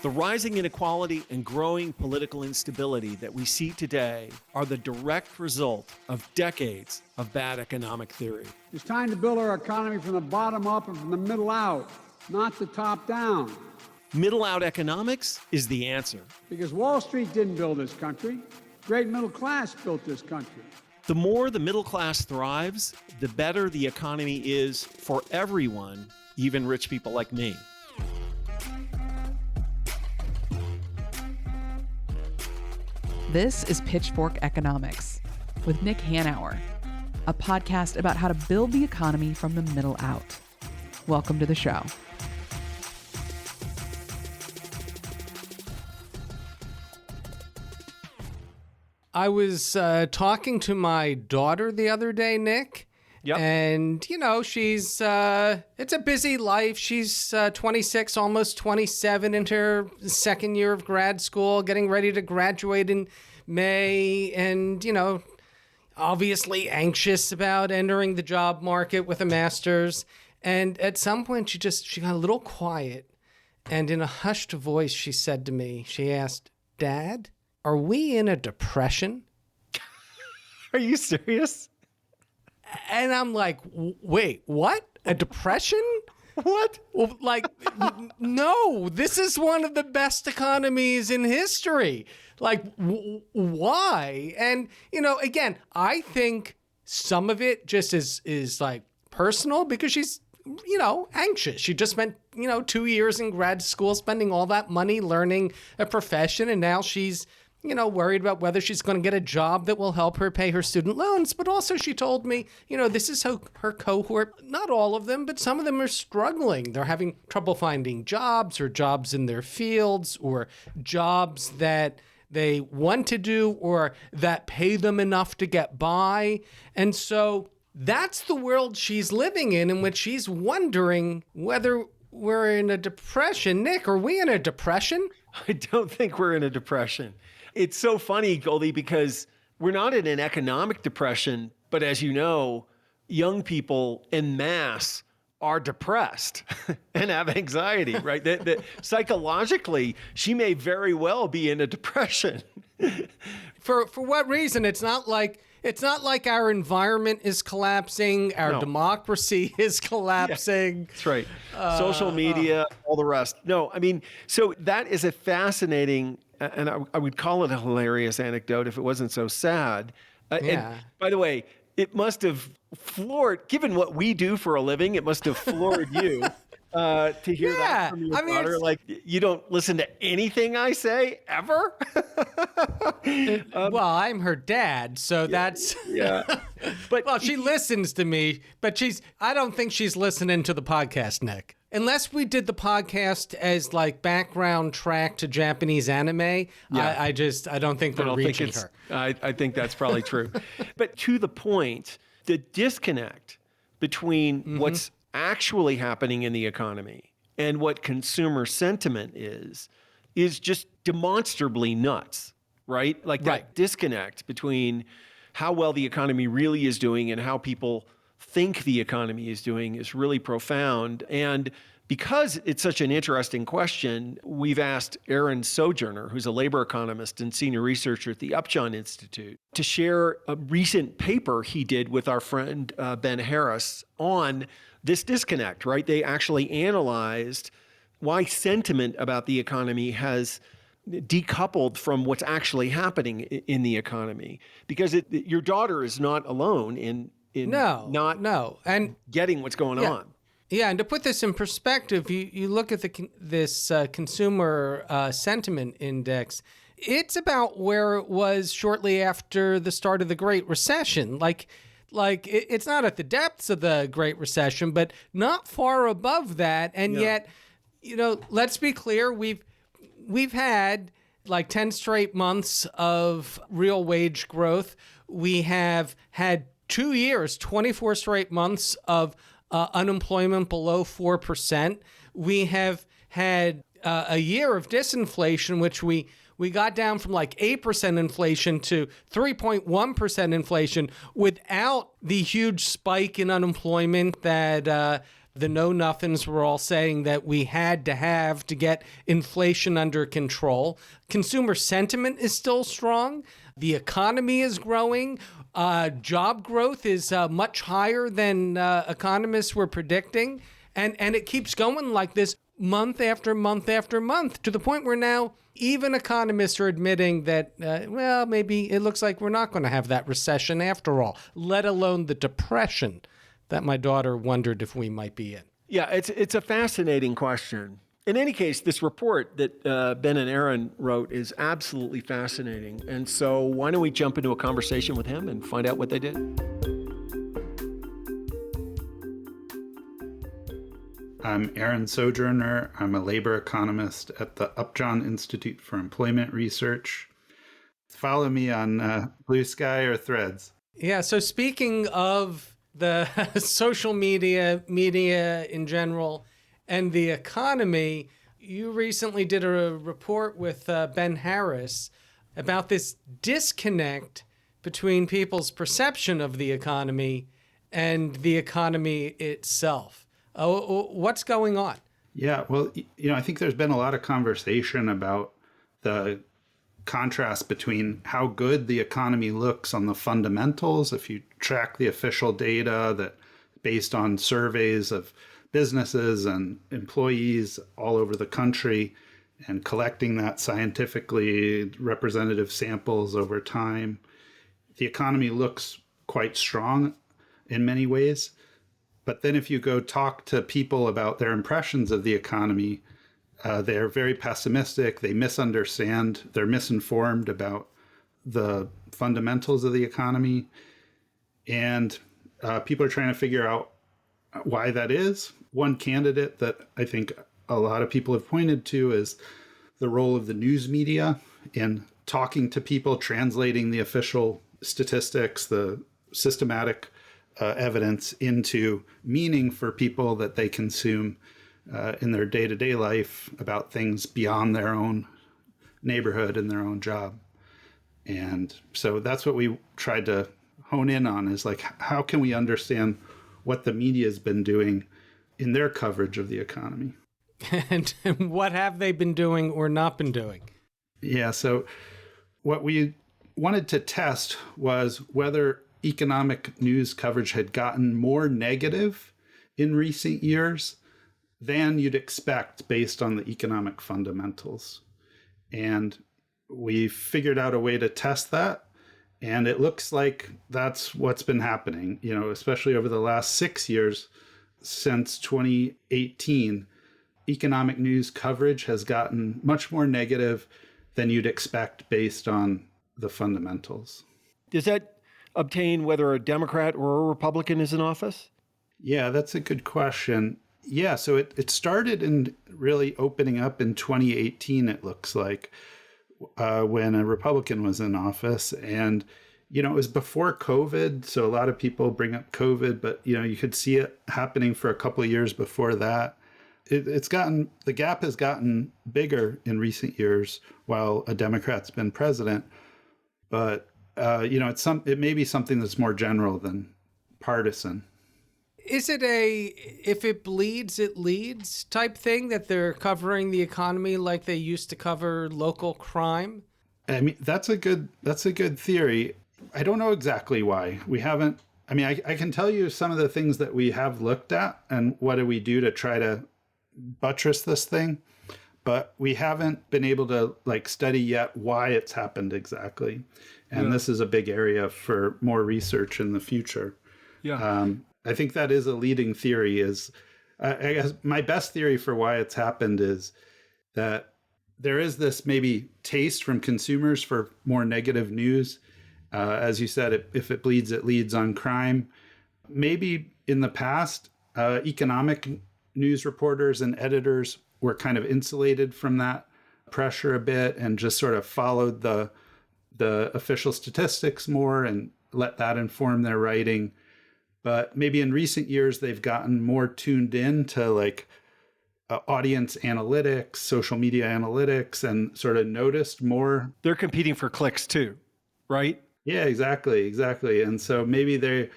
The rising inequality and growing political instability that we see today are the direct result of decades of bad economic theory. It's time to build our economy from the bottom up and from the middle out, not the top down. Middle out economics is the answer. Because Wall Street didn't build this country. Great middle class built this country. The more the middle class thrives, the better the economy is for everyone, even rich people like me. This is Pitchfork Economics with Nick Hanauer, a podcast about how to build the economy from the middle out. Welcome to the show. I was talking to my daughter the other day, Nick. Yep. And, you know, she's, it's a busy life. She's 26, almost 27, in her second year of grad school, getting ready to graduate in May. And, you know, obviously anxious about entering the job market with a master's. And at some point, she got a little quiet. And in a hushed voice, she said to me, she asked, "Dad, are we in a depression?" Are you serious? And I'm like, wait, what? A depression? What? Well, like, no, this is one of the best economies in history. Like, why? And, you know, again, I think some of it just is like personal because she's, you know, anxious. She just spent, 2 years in grad school, spending all that money learning a profession. And now she's, worried about whether she's going to get a job that will help her pay her student loans. But also she told me, this is her cohort. Not all of them, but some of them are struggling. They're having trouble finding jobs or jobs in their fields or jobs that they want to do or that pay them enough to get by. And so that's the world she's living in which she's wondering whether we're in a depression. Nick, are we in a depression? I don't think we're in a depression. It's so funny, Goldie, because we're not in an economic depression, but as you know, young people en masse are depressed and have anxiety, right? Psychologically, she may very well be in a depression. For what reason? It's not like our environment is collapsing, our democracy is collapsing. Yeah, that's right. Social media, all the rest. No, I mean, so that is a fascinating, and I would call it a hilarious anecdote if it wasn't so sad. And by the way, it must have floored, given what we do for a living, it must have floored you. To hear that from your daughter, like, you don't listen to anything I say ever? Well, I'm her dad, so that's... Yeah. But well, she listens to me, but I don't think she's listening to the podcast, Nick. Unless we did the podcast as like background track to Japanese anime, I don't think we're reaching her. I think that's probably true. But to the point, the disconnect between what's actually happening in the economy and what consumer sentiment is just demonstrably nuts, right? Like that disconnect between how well the economy really is doing and how people think the economy is doing is really profound. And because it's such an interesting question, we've asked Aaron Sojourner, who's a labor economist and senior researcher at the Upjohn Institute, to share a recent paper he did with our friend Ben Harris on this disconnect, right? They actually analyzed why sentiment about the economy has decoupled from what's actually happening in the economy. Because your daughter is not alone in and getting what's going on. Yeah, and to put this in perspective, you look at this consumer sentiment index. It's about where it was shortly after the start of the Great Recession. Like it's not at the depths of the Great Recession, but not far above that. And yet, let's be clear, we've had like 10 straight months of real wage growth. We have had 2 years, 24 straight months of unemployment below 4%. We have had a year of disinflation, which we got down from like 8% inflation to 3.1% inflation without the huge spike in unemployment that The know-nothings were all saying that we had to have to get inflation under control. Consumer sentiment is still strong. The economy is growing. Job growth is much higher than economists were predicting. And it keeps going like this month after month after month, to the point where now even economists are admitting that, maybe it looks like we're not going to have that recession after all, let alone the depression that my daughter wondered if we might be in. Yeah, it's a fascinating question. In any case, this report that Ben and Aaron wrote is absolutely fascinating. And so why don't we jump into a conversation with him and find out what they did? I'm Aaron Sojourner. I'm a labor economist at the Upjohn Institute for Employment Research. Follow me on Blue Sky or Threads. Yeah, so speaking of the social media in general, and the economy, you recently did a report with Ben Harris about this disconnect between people's perception of the economy and the economy itself. What's going on? Yeah, well, I think there's been a lot of conversation about the contrast between how good the economy looks on the fundamentals. If you track the official data that based on surveys of businesses and employees all over the country and collecting that scientifically representative samples over time, the economy looks quite strong in many ways. But then if you go talk to people about their impressions of the economy, they're very pessimistic. They misunderstand. They're misinformed about the fundamentals of the economy. And people are trying to figure out why that is. One candidate that I think a lot of people have pointed to is the role of the news media in talking to people, translating the official statistics, the systematic evidence into meaning for people that they consume in their day-to-day life about things beyond their own neighborhood and their own job. And so that's what we tried to hone in on, is like, how can we understand what the media has been doing in their coverage of the economy? And what have they been doing or not been doing? Yeah, so what we wanted to test was whether economic news coverage had gotten more negative in recent years than you'd expect based on the economic fundamentals. And we figured out a way to test that. And it looks like that's what's been happening, especially over the last 6 years since 2018. Economic news coverage has gotten much more negative than you'd expect based on the fundamentals. Does that obtain whether a Democrat or a Republican is in office? Yeah, that's a good question. Yeah, so it started in really opening up in 2018, it looks like, when a Republican was in office. And, it was before COVID, so a lot of people bring up COVID, but, you could see it happening for a couple of years before that. The gap has gotten bigger in recent years while a Democrat's been president. But, it may be something that's more general than partisan. Is it a if it bleeds, it leads type thing, that they're covering the economy like they used to cover local crime? I mean, that's a good theory. I don't know exactly why. We haven't, I can tell you some of the things that we have looked at and what do we do to try to buttress this thing, but we haven't been able to study yet why it's happened exactly. And This is a big area for more research in the future. Yeah. I think that is a leading theory. I guess my best theory for why it's happened is that there is this maybe taste from consumers for more negative news. As you said, if it bleeds, it leads on crime. Maybe in the past, economic news reporters and editors were kind of insulated from that pressure a bit and just sort of followed the official statistics more and let that inform their writing. But maybe in recent years, they've gotten more tuned in to audience analytics, social media analytics, and sort of noticed more. They're competing for clicks too, right? Yeah, exactly. And so maybe they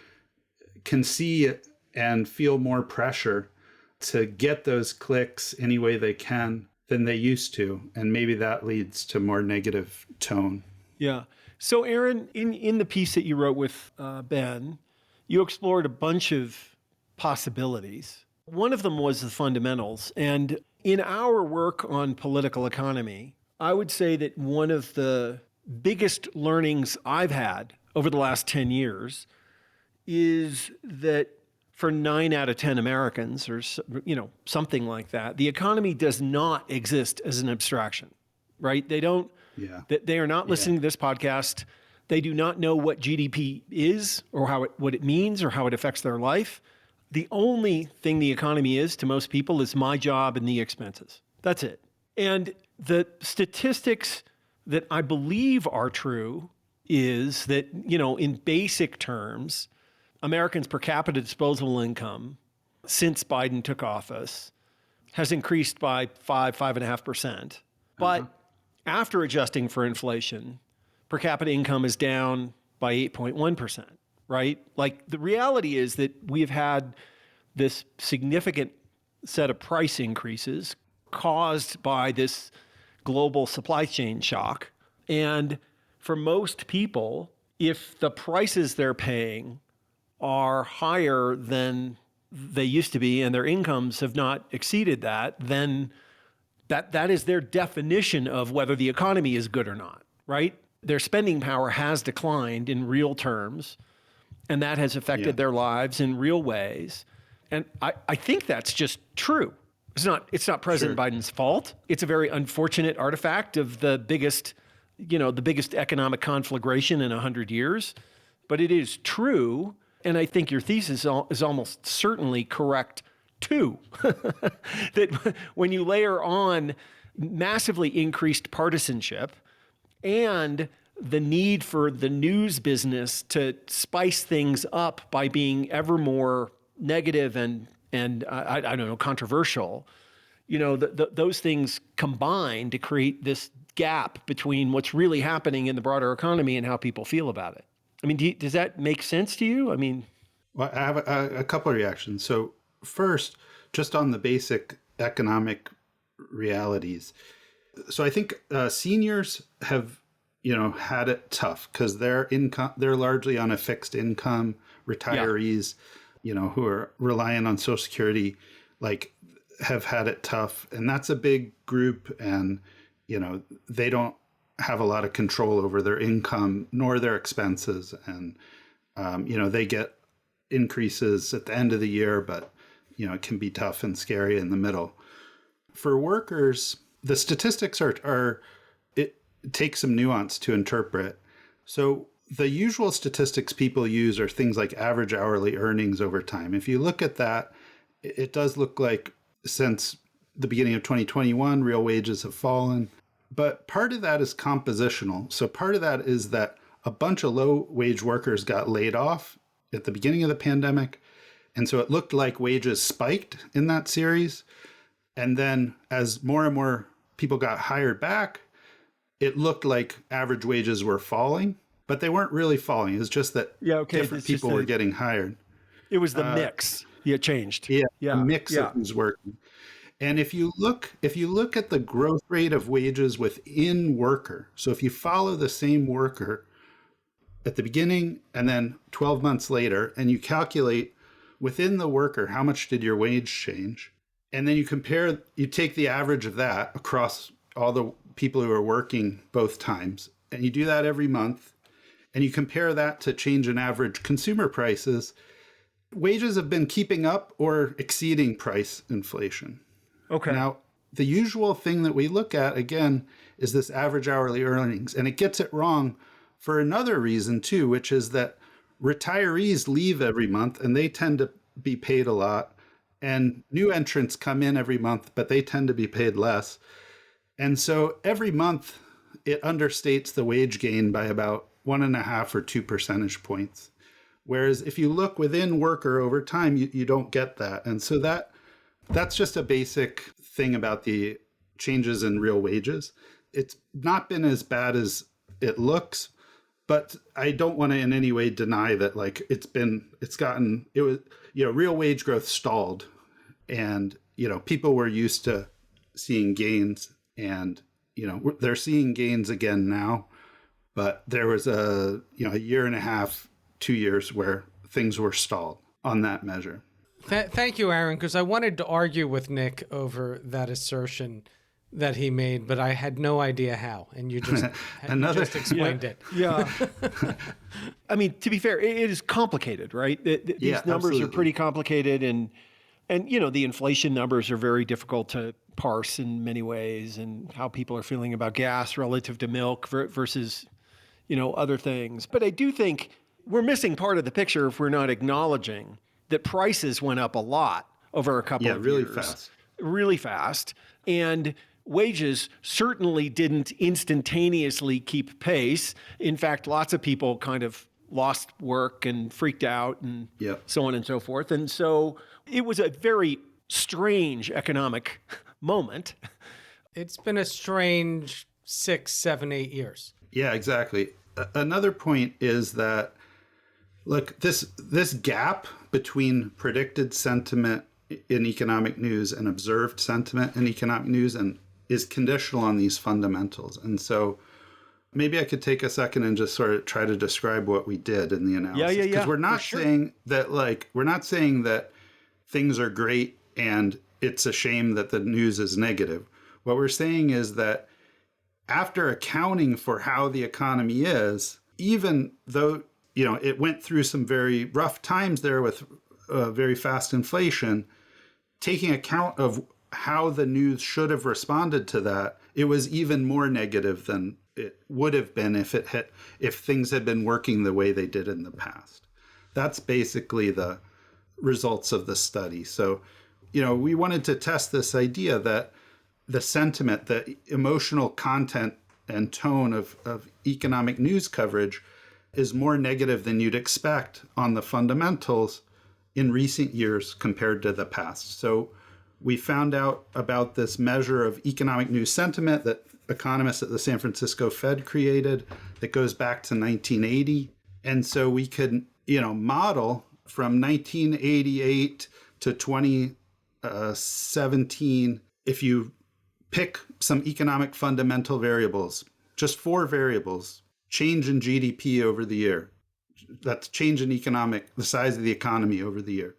can see and feel more pressure to get those clicks any way they can than they used to. And maybe that leads to more negative tone. Yeah. So, Aaron, in the piece that you wrote with Ben, you explored a bunch of possibilities. One of them was the fundamentals. And in our work on political economy, I would say that one of the biggest learnings I've had over the last 10 years is that for 9 out of 10 Americans, or something like that, the economy does not exist as an abstraction, right? They don't. Yeah. They are not listening to this podcast. They do not know what GDP is or what it means or how it affects their life. The only thing the economy is to most people is my job and the expenses. That's it. And the statistics that I believe are true is that, in basic terms, Americans' per capita disposable income since Biden took office has increased by 5.5%. But after adjusting for inflation, per capita income is down by 8.1%, right? Like, the reality is that we've had this significant set of price increases caused by this global supply chain shock. And for most people, if the prices they're paying are higher than they used to be and their incomes have not exceeded that, then that is their definition of whether the economy is good or not, right? Their spending power has declined in real terms, and that has affected their lives in real ways. And I think that's just true. It's not President Biden's fault. It's a very unfortunate artifact of the biggest economic conflagration in 100 years. But it is true, and I think your thesis is almost certainly correct too. That when you layer on massively increased partisanship and the need for the news business to spice things up by being ever more negative and I don't know, controversial, those things combine to create this gap between what's really happening in the broader economy and how people feel about it. I mean, does that make sense to you? I mean, well, I have a couple of reactions. So first, just on the basic economic realities. So I think seniors have, had it tough because they're largely on a fixed income. Retirees, who are relying on Social Security, have had it tough. And that's a big group. And, they don't have a lot of control over their income nor their expenses. And, they get increases at the end of the year, but, it can be tough and scary in the middle. For workers, the statistics it takes some nuance to interpret. So the usual statistics people use are things like average hourly earnings over time. If you look at that, it does look like since the beginning of 2021, real wages have fallen. But part of that is compositional. So part of that is that a bunch of low-wage workers got laid off at the beginning of the pandemic. And so it looked like wages spiked in that series. And then as more and more people got hired back, it looked like average wages were falling, but they weren't really falling. It was just that different people were getting hired. It was the mix. It changed. The mix that was working. And if you look at the growth rate of wages within worker, so if you follow the same worker at the beginning and then 12 months later, and you calculate within the worker, how much did your wage change? And then you take the average of that across all the people who are working both times, and you do that every month, and you compare that to change in average consumer prices, wages have been keeping up or exceeding price inflation. Okay. Now, the usual thing that we look at, again, is this average hourly earnings, and it gets it wrong for another reason, too, which is that retirees leave every month, and they tend to be paid a lot, and new entrants come in every month, but they tend to be paid less. And so every month, it understates the wage gain by about 1.5 or 2 percentage points. Whereas if you look within worker over time, you don't get that. And so that's just a basic thing about the changes in real wages. It's not been as bad as it looks, but I don't want to in any way deny that real wage growth stalled And, people were used to seeing gains, and, they're seeing gains again now. But there was a year and a half, 2 years where things were stalled on that measure. Thank you, Aaron, because I wanted to argue with Nick over that assertion that he made, but I had no idea how, and you just explained it. Yeah. I mean, to be fair, it is complicated, right? These numbers absolutely. are pretty complicated, and the inflation numbers are very difficult to parse in many ways, and how people are feeling about gas relative to milk versus, other things. But I do think we're missing part of the picture if we're not acknowledging that prices went up a lot over a couple of really years. fast. Really fast. And wages certainly didn't instantaneously keep pace. In fact, lots of people kind of lost work and freaked out and so on and so forth. And so it was a very strange economic moment. It's been a strange 6, 7, 8 years. Yeah, exactly. Another point is that, look, this gap between predicted sentiment in economic news and observed sentiment in economic news and is conditional on these fundamentals. And so maybe I could take a second and just sort of try to describe what we did in the analysis. Because we're not saying that, we're not saying that things are great and it's a shame that the news is negative. What we're saying is that after accounting for how the economy is, even though it went through some very rough times there with very fast inflation, taking account of how the news should have responded to that, it was even more negative than it would have been if things had been working the way they did in the past. That's basically the results of the study. So, we wanted to test this idea that the sentiment, the emotional content and tone of economic news coverage is more negative than you'd expect on the fundamentals in recent years compared to the past. So we found out about this measure of economic news sentiment that economists at the San Francisco Fed created that goes back to 1980. And so we could, model from 1988 to 2017, if you pick some economic fundamental variables, just 4 variables: change in GDP over the year. That's change in the size of the economy over the year.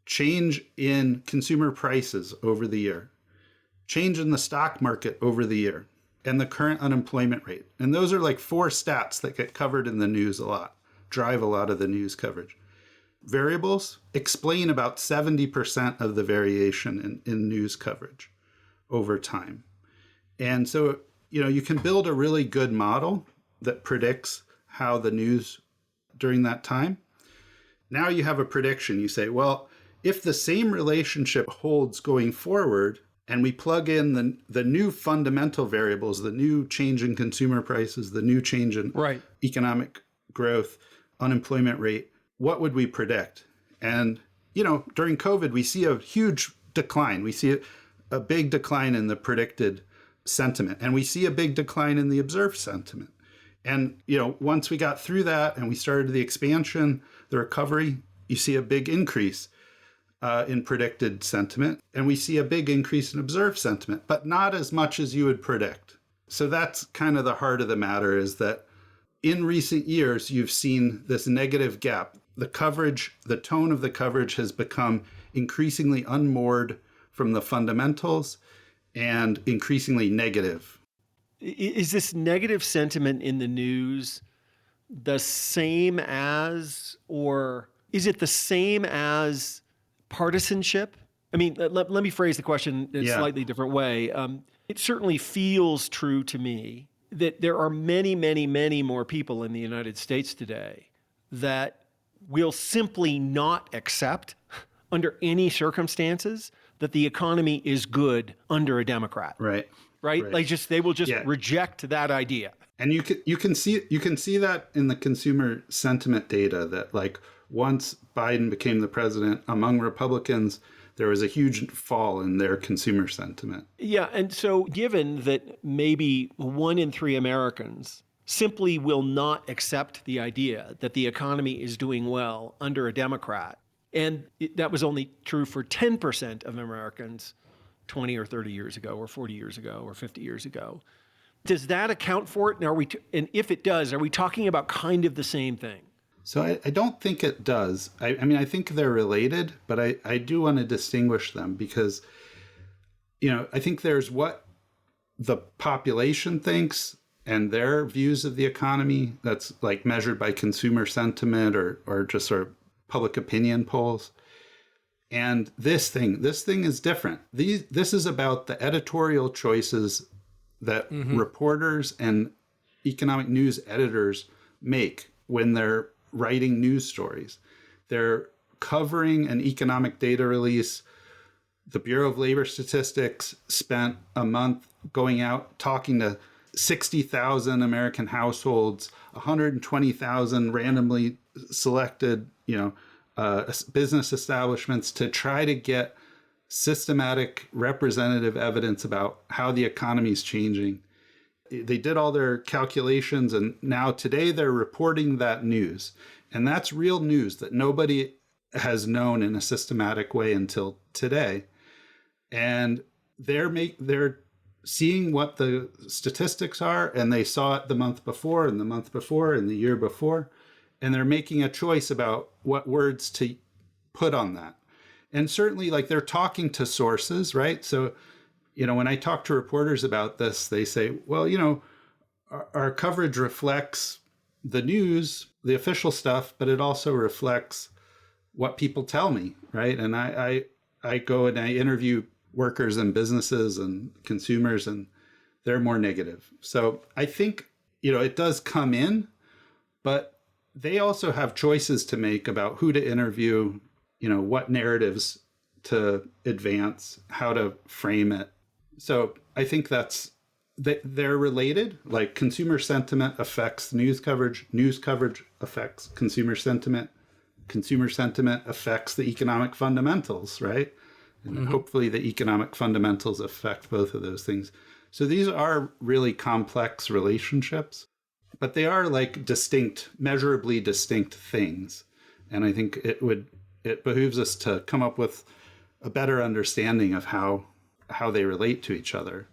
Change in consumer prices over the year. Change in the stock market over the year. And the current unemployment rate. And those are 4 stats that get covered in the news a lot, drive a lot of the news coverage. Variables explain about 70% of the variation in news coverage over time. And so, you can build a really good model that predicts how the news during that time. Now you have a prediction. You say, well, if the same relationship holds going forward, and we plug in the new fundamental variables, the new change in consumer prices, the new change in economic growth, unemployment rate, what would we predict? And, during COVID, we see a huge decline. We see a big decline in the predicted sentiment, and we see a big decline in the observed sentiment. And, once we got through that and we started the expansion, the recovery, you see a big increase in predicted sentiment, and we see a big increase in observed sentiment, but not as much as you would predict. So that's kind of the heart of the matter, is that in recent years, you've seen this negative gap. The coverage, the tone of the coverage has become increasingly unmoored from the fundamentals and increasingly negative. Is this negative sentiment in the news the same as, or is it the same as partisanship? I mean, let me phrase the question in a slightly different way. It certainly feels true to me that there are many, many, many more people in the United States today that will simply not accept under any circumstances that the economy is good under a Democrat. Right. They will just reject that idea. And you can see that in the consumer sentiment data, that once Biden became the president, among Republicans, there was a huge fall in their consumer sentiment. Yeah, and so given that maybe 1 in 3 Americans simply will not accept the idea that the economy is doing well under a Democrat, And that was only true for 10% of Americans 20 or 30 years ago, or 40 years ago, or 50 years ago. Does that account for it? And and if it does, are we talking about kind of the same thing? So I don't think it does. I mean, I think they're related, but I do want to distinguish them because, I think there's what the population thinks and their views of the economy that's like measured by consumer sentiment or just sort of public opinion polls. And this thing is different. This is about the editorial choices that reporters and economic news editors make when they're writing news stories. They're covering an economic data release. The Bureau of Labor Statistics spent a month going out talking to 60,000 American households, 120,000 randomly selected, business establishments to try to get systematic representative evidence about how the economy is changing. They did all their calculations, and now today they're reporting that news. And that's real news that nobody has known in a systematic way until today. And they're seeing what the statistics are, and they saw it the month before and the month before and the year before, and they're making a choice about what words to put on that. And certainly, like, they're talking to sources, right? So, when I talk to reporters about this, they say, well, our coverage reflects the news, the official stuff, but it also reflects what people tell me, right? And I go and I interview workers and businesses and consumers, and they're more negative. So I think, it does come in, but they also have choices to make about who to interview, what narratives to advance, how to frame it. So I think they're related. Like, consumer sentiment affects news coverage affects consumer sentiment affects the economic fundamentals, right? And hopefully the economic fundamentals affect both of those things. So these are really complex relationships, but they are like measurably distinct things. And I think it behooves us to come up with a better understanding of how they relate to each other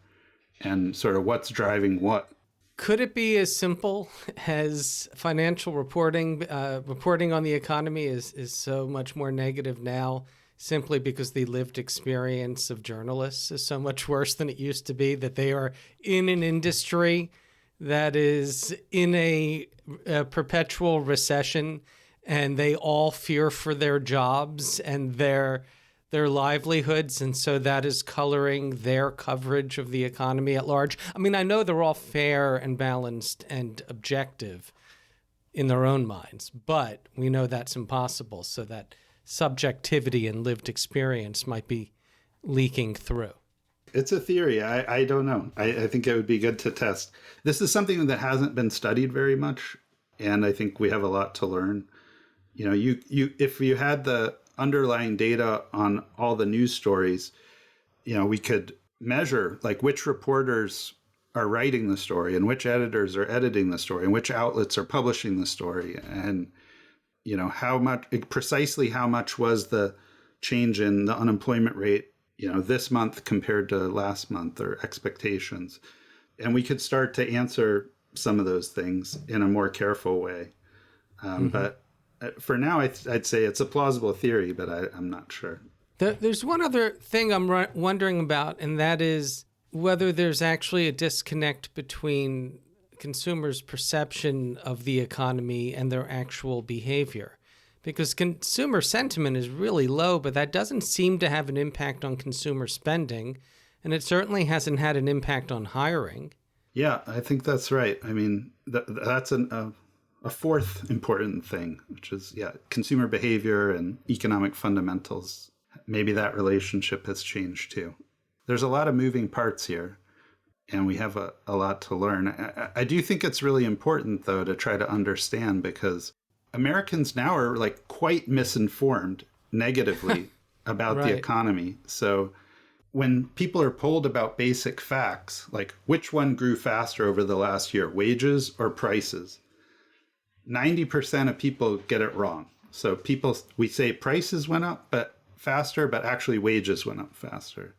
and sort of what's driving what. Could it be as simple as financial reporting? Reporting on the economy is so much more negative now simply because the lived experience of journalists is so much worse than it used to be, that they are in an industry that is in a perpetual recession, and they all fear for their jobs and their livelihoods, and so that is coloring their coverage of the economy at large. I mean, I know they're all fair and balanced and objective in their own minds, but we know that's impossible, so that subjectivity and lived experience might be leaking through. It's a theory. I don't know. I think it would be good to test. This is something that hasn't been studied very much, and I think we have a lot to learn. If you had the underlying data on all the news stories, we could measure like which reporters are writing the story and which editors are editing the story and which outlets are publishing the story, and precisely how much was the change in the unemployment rate, this month compared to last month, or expectations. And we could start to answer some of those things in a more careful way. But for now, I'd say it's a plausible theory, but I'm not sure. There's one other thing I'm wondering about, and that is whether there's actually a disconnect between consumers' perception of the economy and their actual behavior. Because consumer sentiment is really low, but that doesn't seem to have an impact on consumer spending, and it certainly hasn't had an impact on hiring. Yeah, I think that's right. I mean, that's a fourth important thing, which is, consumer behavior and economic fundamentals. Maybe that relationship has changed too. There's a lot of moving parts here, and we have a lot to learn. I do think it's really important, though, to try to understand, because Americans now are like quite misinformed negatively about the economy. So when people are polled about basic facts, like which one grew faster over the last year, wages or prices, 90% of people get it wrong. So we say prices went up but faster, but actually wages went up faster.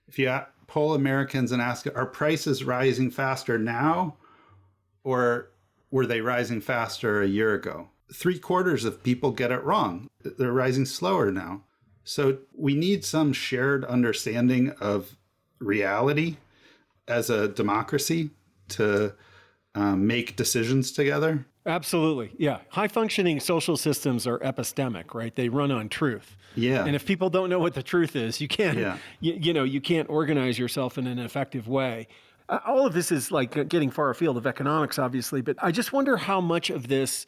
If you poll Americans and ask, are prices rising faster now, or were they rising faster a year ago? 3/4 of people get it wrong. They're rising slower now. So we need some shared understanding of reality as a democracy to make decisions together. Absolutely. Yeah. High functioning social systems are epistemic, right? They run on truth. Yeah. And if people don't know what the truth is, you can't, Yeah. you can't organize yourself in an effective way. All of this is like getting far afield of economics, obviously, but I just wonder how much of this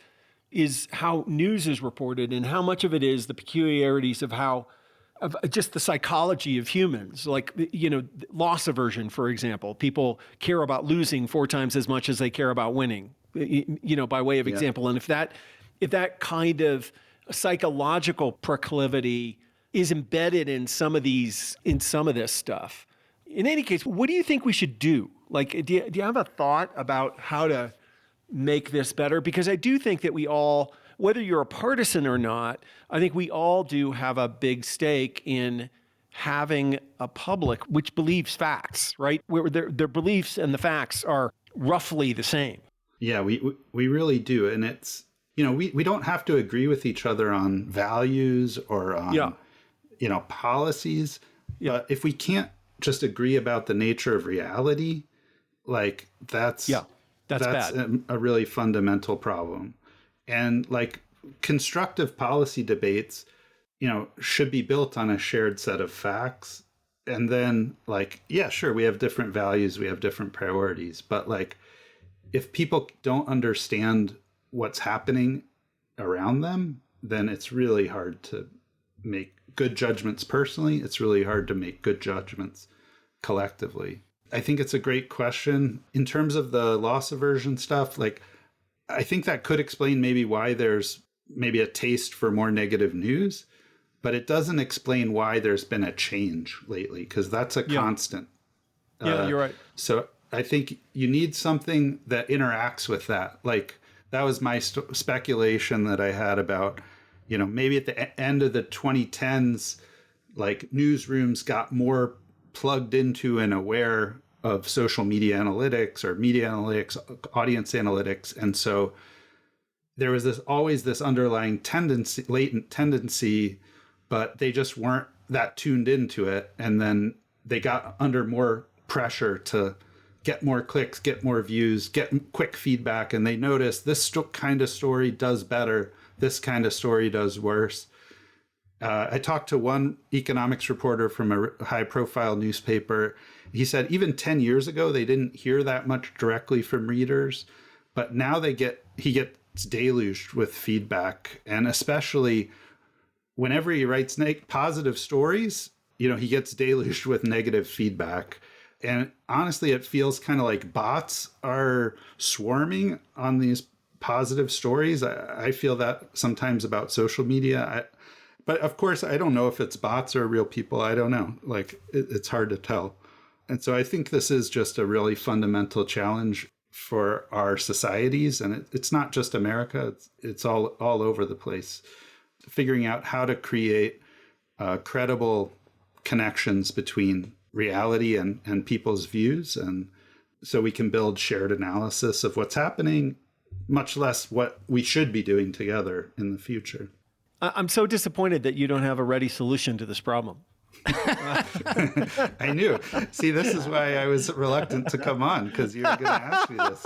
is how news is reported and how much of it is the peculiarities of of just the psychology of humans, like, loss aversion, for example. People care about losing 4 times as much as they care about winning, by way of example. And if that kind of psychological proclivity is embedded in some of this stuff, in any case, what do you think we should do? Like, do you have a thought about how to make this better? Because I do think that we all, whether you're a partisan or not, I think we all do have a big stake in having a public which believes facts, right? Where their beliefs and the facts are roughly the same. Yeah, we really do. And it's, we don't have to agree with each other on values or on, policies. Yeah. But if we can't just agree about the nature of reality, like that's bad. a really fundamental problem. And like constructive policy debates, should be built on a shared set of facts. And then like, yeah, sure, we have different values, we have different priorities, but like if people don't understand what's happening around them, then it's really hard to make good judgments personally. It's really hard to make good judgments collectively. I think it's a great question. In terms of the loss aversion stuff, like, I think that could explain maybe why there's maybe a taste for more negative news, but it doesn't explain why there's been a change lately, because that's a constant. Yeah, you're right. So I think you need something that interacts with that. Like, that was my speculation that I had about, maybe at the end of the 2010s, like newsrooms got more plugged into and aware of social media analytics or media analytics, audience analytics. And so there was always this underlying tendency, latent tendency, but they just weren't that tuned into it. And then they got under more pressure to get more clicks, get more views, get quick feedback. And they noticed this kind of story does better. This kind of story does worse. I talked to one economics reporter from a high-profile newspaper. He said even 10 years ago, they didn't hear that much directly from readers, but now he gets deluged with feedback. And especially whenever he writes positive stories, he gets deluged with negative feedback. And honestly, it feels kind of like bots are swarming on these positive stories. I feel that sometimes about social media. But of course, I don't know if it's bots or real people. I don't know. Like, it's hard to tell. And so I think this is just a really fundamental challenge for our societies. And it's not just America. It's all over the place. Figuring out how to create credible connections between reality and people's views. And so we can build shared analysis of what's happening, much less what we should be doing together in the future. I'm so disappointed that you don't have a ready solution to this problem. I knew. See, this is why I was reluctant to come on, because you were going to ask me this,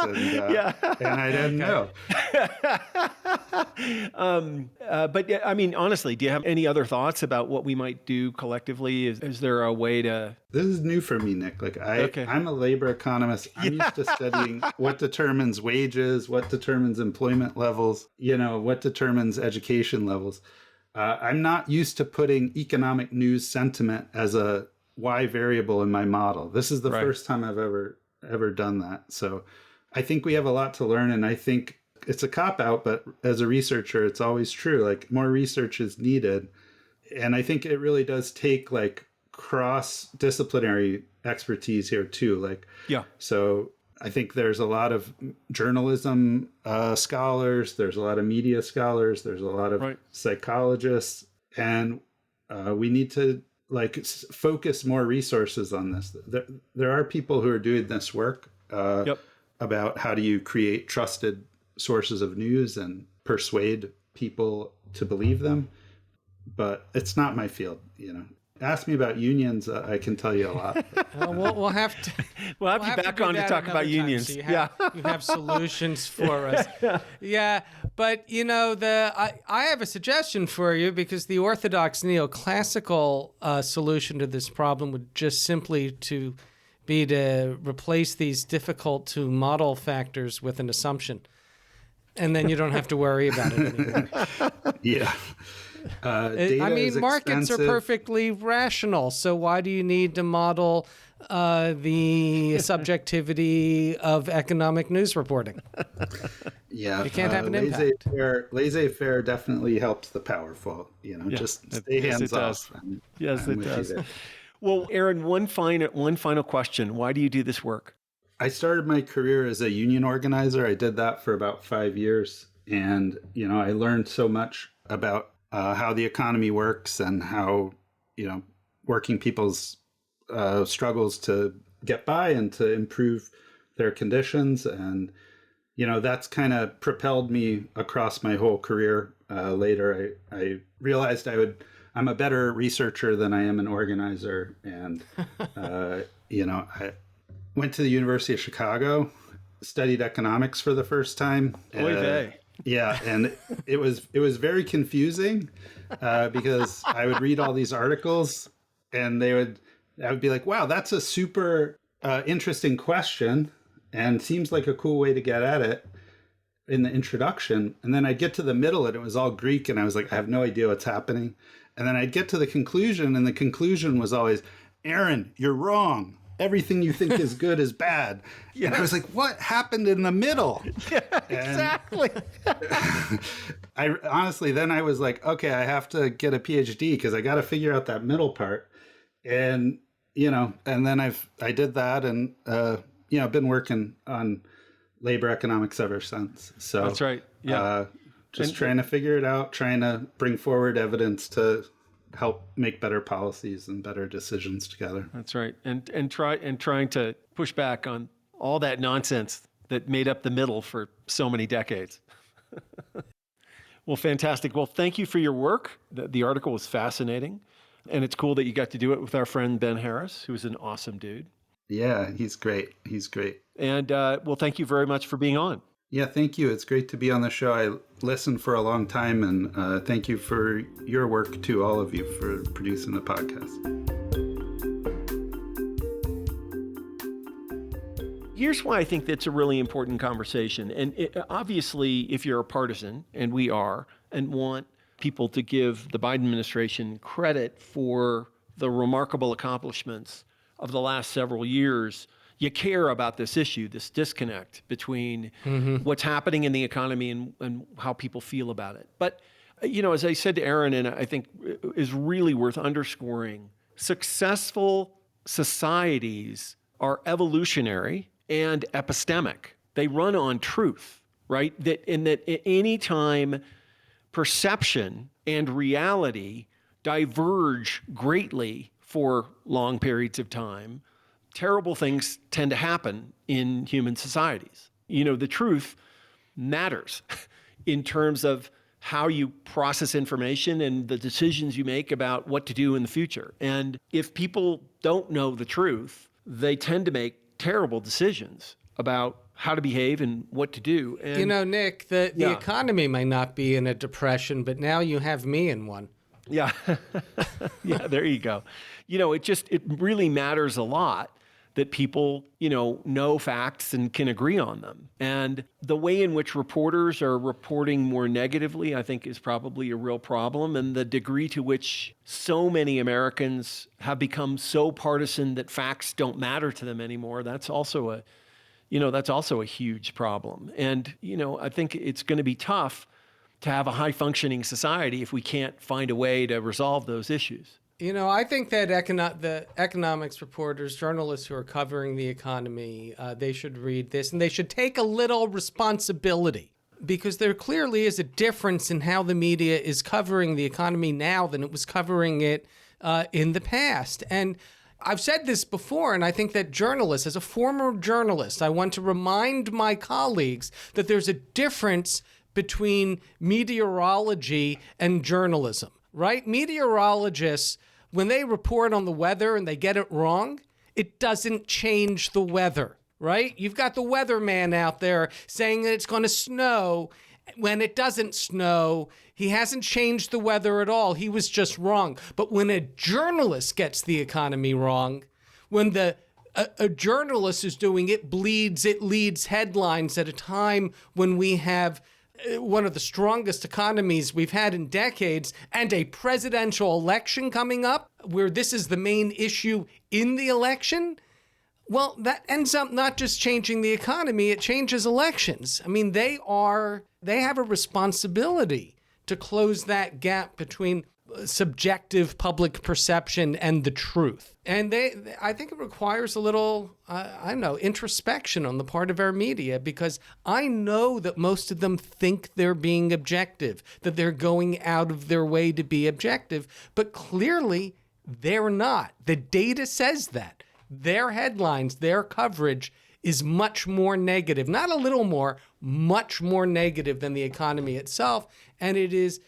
and I didn't know. But I mean, honestly, do you have any other thoughts about what we might do collectively? Is there a way to? This is new for me, Nick. Like, I'm a labor economist. I'm used to studying what determines wages, what determines employment levels, what determines education levels. I'm not used to putting economic news sentiment as a Y variable in my model. This is the first time I've ever done that. So I think we have a lot to learn, and I think it's a cop-out, but as a researcher, it's always true. Like, more research is needed. And I think it really does take like cross-disciplinary expertise here too. So I think there's a lot of journalism scholars, there's a lot of media scholars, there's a lot of psychologists, and we need to focus more resources on this. There are people who are doing this work about how do you create trusted sources of news and persuade people to believe them, but it's not my field. Ask me about unions, I can tell you a lot. We'll have to. We'll have you back on to talk about unions. So you have solutions for us. Yeah, but I have a suggestion for you, because the orthodox neoclassical solution to this problem would just simply be to replace these difficult to model factors with an assumption, and then you don't have to worry about it anymore. Yeah. Markets are perfectly rational, so why do you need to model the subjectivity of economic news reporting? Yeah, you can't have an impact. Laissez-faire definitely helps the powerful. Just stay hands off. Yes, it does. Well, Aaron, one final question: why do you do this work? I started my career as a union organizer. I did that for about 5 years, and I learned so much about how the economy works and how, working people's struggles to get by and to improve their conditions. And, that's kind of propelled me across my whole career. Later, I realized I'm a better researcher than I am an organizer. And, I went to the University of Chicago, studied economics for the first time. Oy vey. Yeah, and it was very confusing because I would read all these articles, and I would be like, "Wow, that's a super interesting question, and seems like a cool way to get at it." In the introduction, and then I'd get to the middle, and it was all Greek, and I was like, "I have no idea what's happening." And then I'd get to the conclusion, and the conclusion was always, "Aaron, you're wrong. Everything you think is good is bad." Yes. And I was like, what happened in the middle? Yeah, exactly. I honestly, then I was like, okay, I have to get a PhD because I got to figure out that middle part. And, and then I did that, and, I've been working on labor economics ever since. So that's right. Yeah. Trying to figure it out, trying to bring forward evidence to help make better policies and better decisions together. That's right. And trying to push back on all that nonsense that made up the middle for so many decades. Well, fantastic. Well, thank you for your work. The article was fascinating, and it's cool that you got to do it with our friend Ben Harris, who's an awesome dude. Yeah, he's great. And well, thank you very much for being on. Yeah, thank you. It's great to be on the show. I listened for a long time, and thank you for your work too, all of you, for producing the podcast. Here's why I think that's a really important conversation. And obviously, if you're a partisan, and we are, and want people to give the Biden administration credit for the remarkable accomplishments of the last several years, you care about this issue, this disconnect between what's happening in the economy and how people feel about it. But, as I said to Aaron, and I think is really worth underscoring, successful societies are evolutionary and epistemic. They run on truth, right? That any time perception and reality diverge greatly for long periods of time, terrible things tend to happen in human societies. The truth matters in terms of how you process information and the decisions you make about what to do in the future. And if people don't know the truth, they tend to make terrible decisions about how to behave and what to do. And, Nick, the economy may not be in a depression, but now you have me in one. Yeah. Yeah, there you go. It really matters a lot that people, know facts and can agree on them. And the way in which reporters are reporting more negatively, I think, is probably a real problem. And the degree to which so many Americans have become so partisan that facts don't matter to them anymore, that's also a huge problem. And, I think it's going to be tough to have a high-functioning society if we can't find a way to resolve those issues. I think that the economics reporters, journalists who are covering the economy, they should read this and they should take a little responsibility, because there clearly is a difference in how the media is covering the economy now than it was covering it in the past. And I've said this before, and I think that journalists, as a former journalist, I want to remind my colleagues that there's a difference between meteorology and journalism, right? Meteorologists, when they report on the weather and they get it wrong, it doesn't change the weather, right? You've got the weatherman out there saying that it's going to snow. When it doesn't snow, he hasn't changed the weather at all. He was just wrong. But when a journalist gets the economy wrong, when a journalist is doing it leads headlines at a time when we have one of the strongest economies we've had in decades and a presidential election coming up where this is the main issue in the election, well, that ends up not just changing the economy, it changes elections. I mean, they have a responsibility to close that gap between subjective public perception and the truth. And I think it requires a little, introspection on the part of our media, because I know that most of them think they're being objective, that they're going out of their way to be objective, but clearly they're not. The data says that. Their headlines, their coverage is much more negative, not a little more, much more negative than the economy itself. And it is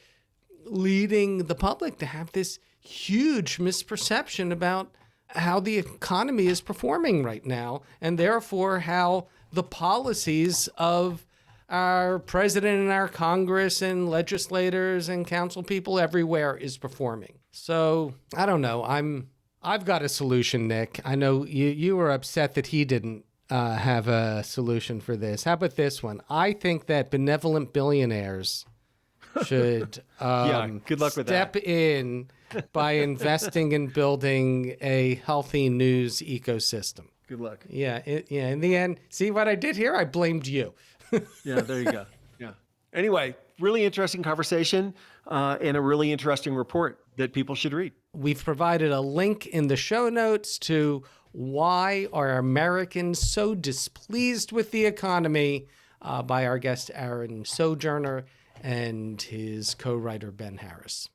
leading the public to have this huge misperception about how the economy is performing right now, and therefore how the policies of our president and our Congress and legislators and council people everywhere is performing. So I don't know. I've got a solution, Nick. I know you were upset that he didn't have a solution for this. How about this one? I think that benevolent billionaires should good luck with step that. in by investing in building a healthy news ecosystem. Good luck. Yeah, in the end, see what I did here? I blamed you. Yeah, there you go. Yeah. Anyway, really interesting conversation and a really interesting report that people should read. We've provided a link in the show notes to why are Americans so displeased with the economy by our guest Aaron Sojourner and his co-writer Ben Harris.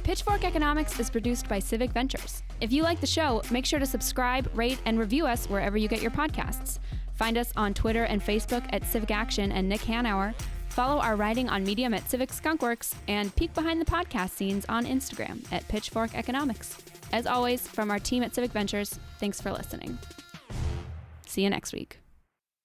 Pitchfork Economics is produced by Civic Ventures. If you like the show, make sure to subscribe, rate, and review us wherever you get your podcasts. Find us on Twitter and Facebook at Civic Action and Nick Hanauer. Follow our writing on Medium at Civic Skunkworks, and peek behind the podcast scenes on Instagram at Pitchfork Economics. As always, from our team at Civic Ventures, thanks for listening. See you next week.